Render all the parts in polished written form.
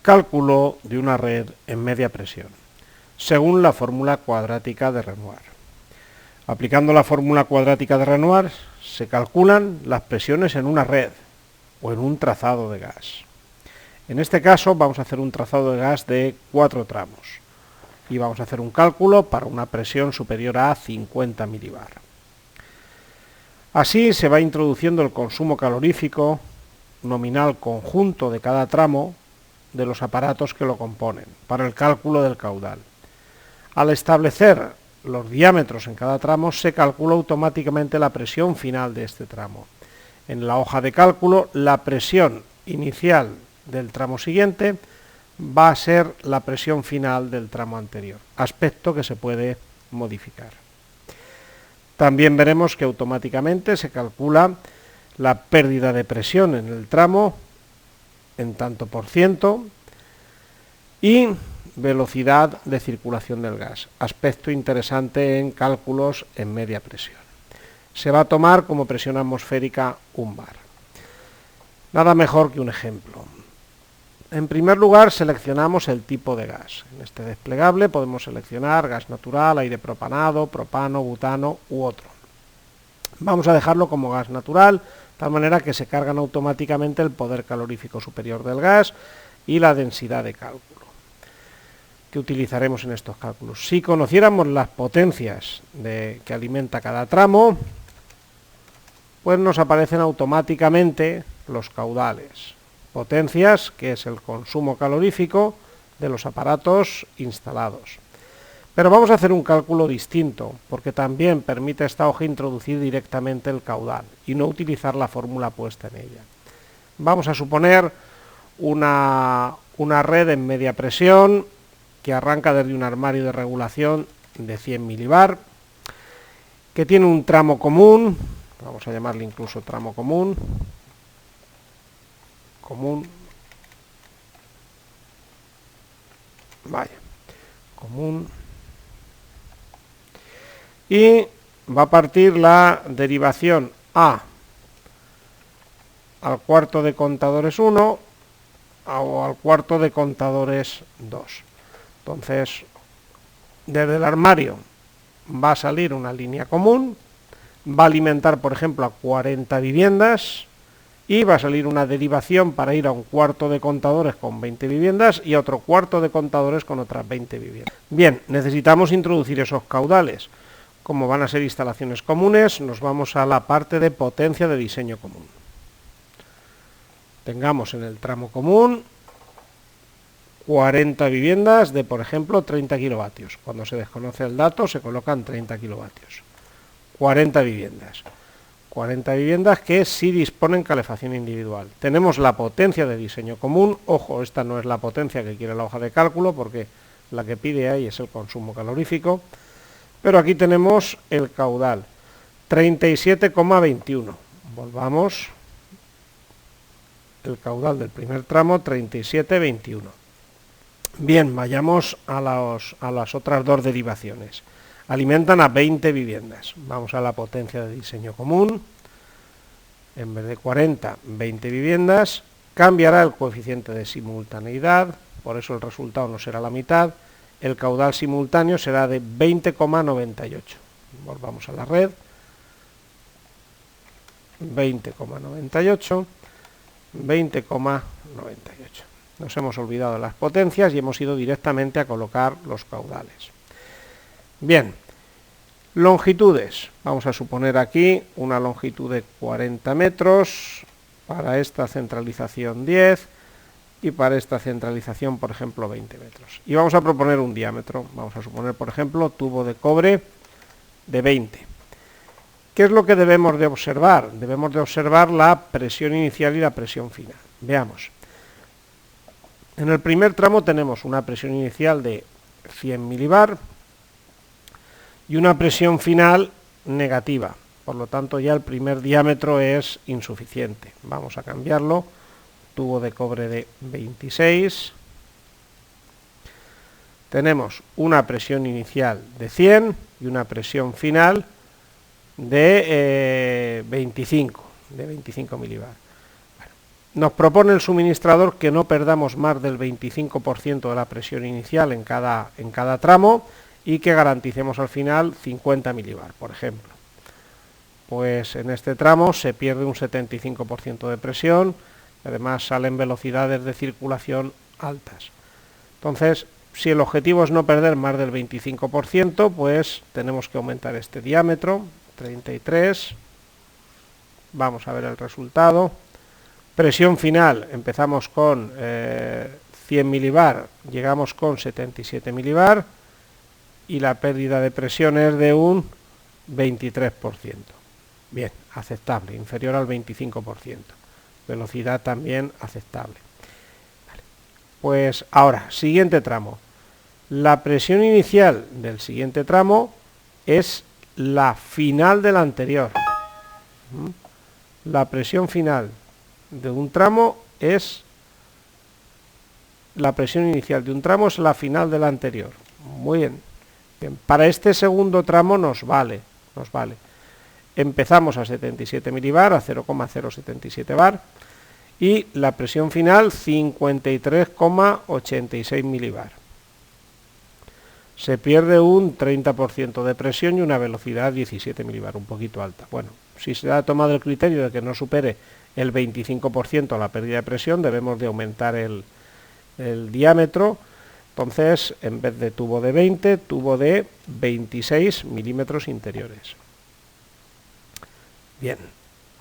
Cálculo de una red en media presión, según la fórmula cuadrática de Renoir. Aplicando la fórmula cuadrática de Renoir, se calculan las presiones en una red o en un trazado de gas. En este caso vamos a hacer un trazado de gas de 4 tramos y vamos a hacer un cálculo para una presión superior a 50 milibar. Así se va introduciendo el consumo calorífico nominal conjunto de cada tramo de los aparatos que lo componen, para el cálculo del caudal. Al establecer los diámetros en cada tramo, se calcula automáticamente la presión final de este tramo. En la hoja de cálculo, la presión inicial del tramo siguiente va a ser la presión final del tramo anterior, aspecto que se puede modificar. También veremos que automáticamente se calcula la pérdida de presión en el tramo en tanto por ciento y velocidad de circulación del gas, aspecto interesante en cálculos en media presión. Se va a tomar como presión atmosférica un bar. Nada mejor que un ejemplo. En primer lugar, seleccionamos el tipo de gas. En este desplegable podemos seleccionar gas natural, aire propanado, propano, butano u otro. Vamos a dejarlo como gas natural, de tal manera que se cargan automáticamente el poder calorífico superior del gas y la densidad de cálculo que utilizaremos en estos cálculos. Si conociéramos las potencias que alimenta cada tramo, pues nos aparecen automáticamente los caudales. Potencias, que es el consumo calorífico de los aparatos instalados. Pero vamos a hacer un cálculo distinto, porque también permite esta hoja introducir directamente el caudal y no utilizar la fórmula puesta en ella. Vamos a suponer una red en media presión que arranca desde un armario de regulación de 100 milibar, que tiene un tramo común, vamos a llamarle incluso tramo común, y va a partir la derivación A al cuarto de contadores 1 o al cuarto de contadores 2. Entonces, desde el armario va a salir una línea común, va a alimentar, por ejemplo, a 40 viviendas y va a salir una derivación para ir a un cuarto de contadores con 20 viviendas y a otro cuarto de contadores con otras 20 viviendas. Bien, necesitamos introducir esos caudales. Como van a ser instalaciones comunes, nos vamos a la parte de potencia de diseño común. Tengamos en el tramo común 40 viviendas de, por ejemplo, 30 kilovatios. Cuando se desconoce el dato, se colocan 30 kilovatios. 40 viviendas. 40 viviendas que sí disponen calefacción individual. Tenemos la potencia de diseño común. Ojo, esta no es la potencia que quiere la hoja de cálculo, porque la que pide ahí es el consumo calorífico. Pero aquí tenemos el caudal, 37,21. Volvamos. El caudal del primer tramo, 37,21. Bien, vayamos a las otras dos derivaciones. Alimentan a 20 viviendas. Vamos a la potencia de diseño común. En vez de 40, 20 viviendas. Cambiará el coeficiente de simultaneidad, por eso el resultado no será la mitad. El caudal simultáneo será de 20,98. Volvamos a la red. 20,98. 20,98. Nos hemos olvidado de las potencias y hemos ido directamente a colocar los caudales. Bien, longitudes. Vamos a suponer aquí una longitud de 40 metros, para esta centralización 10 y para esta centralización, por ejemplo, 20 metros. Y vamos a proponer un diámetro. Vamos a suponer, por ejemplo, tubo de cobre de 20. ¿Qué es lo que debemos de observar? Debemos de observar la presión inicial y la presión final. Veamos. En el primer tramo tenemos una presión inicial de 100 milibar y una presión final negativa. Por lo tanto, ya el primer diámetro es insuficiente. Vamos a cambiarlo. Tubo de cobre de 26. Tenemos una presión inicial de 100 y una presión final de 25 milibar. Bueno, Nos propone el suministrador que no perdamos más del 25% de la presión inicial en cada tramo y que garanticemos al final 50 milibar, por ejemplo. Pues en este tramo se pierde un 75% de presión, además salen velocidades de circulación altas. Entonces, si el objetivo es no perder más del 25%, pues tenemos que aumentar este diámetro, 33. Vamos a ver el resultado. Presión final, empezamos con 100 milibar, llegamos con 77 milibar y la pérdida de presión es de un 23%. Bien, aceptable, inferior al 25%. Velocidad también aceptable. Vale. Pues ahora, siguiente tramo. La presión inicial del siguiente tramo es la final del anterior. La presión final de un tramo es la presión inicial de un tramo es la final del anterior. Muy bien. Bien, para este segundo tramo nos vale. Empezamos a 77 milibar, a 0,077 bar, y la presión final 53,86 milibar. Se pierde un 30% de presión y una velocidad 17 milibar, un poquito alta. Bueno, si se ha tomado el criterio de que no supere el 25% la pérdida de presión, debemos de aumentar el diámetro. Entonces, en vez de tubo de 20, tubo de 26 milímetros interiores. Bien,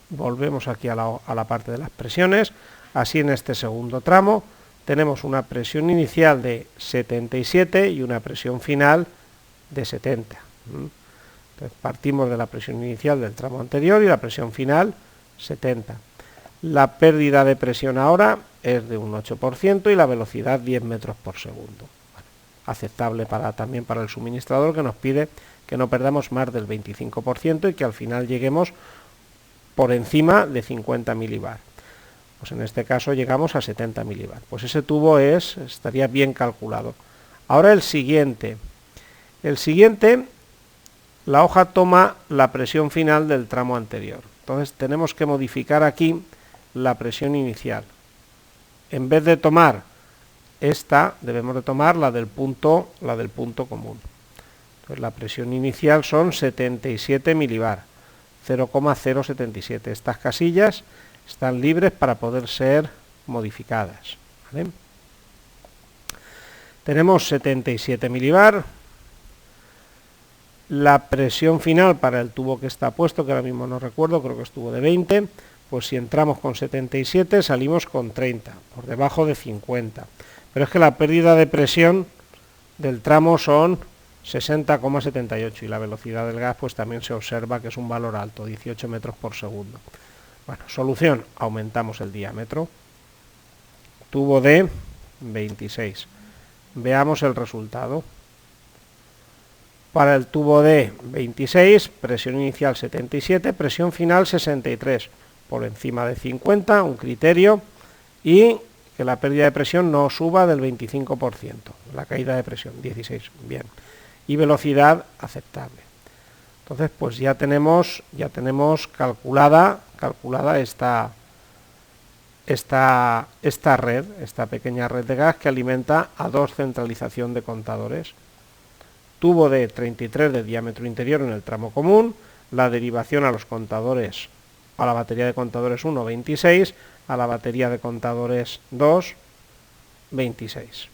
volvemos aquí a la parte de las presiones. Así en este segundo tramo tenemos una presión inicial de 77 y una presión final de 70. Entonces partimos de la presión inicial del tramo anterior y la presión final 70. La pérdida de presión ahora es de un 8% y la velocidad 10 metros por segundo. Bueno, aceptable también para el suministrador, que nos pide que no perdamos más del 25% y que al final lleguemos por encima de 50 milibar. Pues en este caso llegamos a 70 milibar. Pues ese tubo estaría bien calculado. Ahora el siguiente. La hoja toma la presión final del tramo anterior. Entonces tenemos que modificar aquí la presión inicial. En vez de tomar esta, debemos de tomar la del punto común. Entonces la presión inicial son 77 milibar, 0,077. Estas casillas están libres para poder ser modificadas, ¿vale? Tenemos 77 milibar. La presión final para el tubo que está puesto, que ahora mismo no recuerdo, creo que es tubo de 20, pues si entramos con 77 salimos con 30, por debajo de 50. Pero es que la pérdida de presión del tramo son 60,78 y la velocidad del gas pues también se observa que es un valor alto, 18 metros por segundo. Bueno, solución, aumentamos el diámetro. Tubo de 26. Veamos el resultado. Para el tubo de 26, presión inicial 77, presión final 63, por encima de 50, un criterio, y que la pérdida de presión no suba del 25%, la caída de presión, 16, bien, y velocidad aceptable. Entonces, pues ya tenemos calculada esta red, esta pequeña red de gas que alimenta a dos centralización de contadores. Tubo de 33 de diámetro interior en el tramo común, la derivación a los contadores, a la batería de contadores 1, 26, a la batería de contadores 2, 26.